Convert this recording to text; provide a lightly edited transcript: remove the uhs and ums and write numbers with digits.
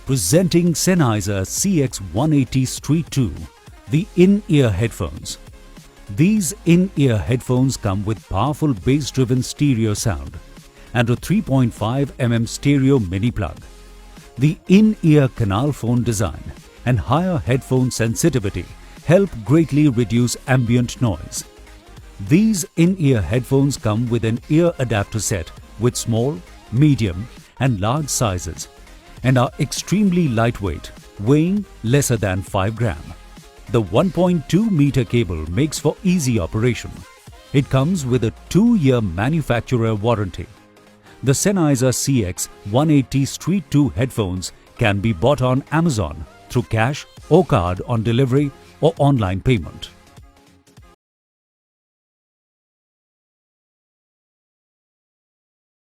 Presenting Sennheiser CX 180 Street II, the in-ear headphones. These in-ear headphones come with powerful bass-driven stereo sound and a 3.5 stereo mini plug. The in-ear canal phone design and higher headphone sensitivity help greatly reduce ambient noise. These in-ear headphones come with an ear adapter set with small, medium and large sizes and are extremely lightweight, weighing lesser than 5 grams. The 1.2 meter cable makes for easy operation. It comes with a 2-year manufacturer warranty. The Sennheiser CX 180 Street II headphones can be bought on Amazon through cash or card on delivery or online payment.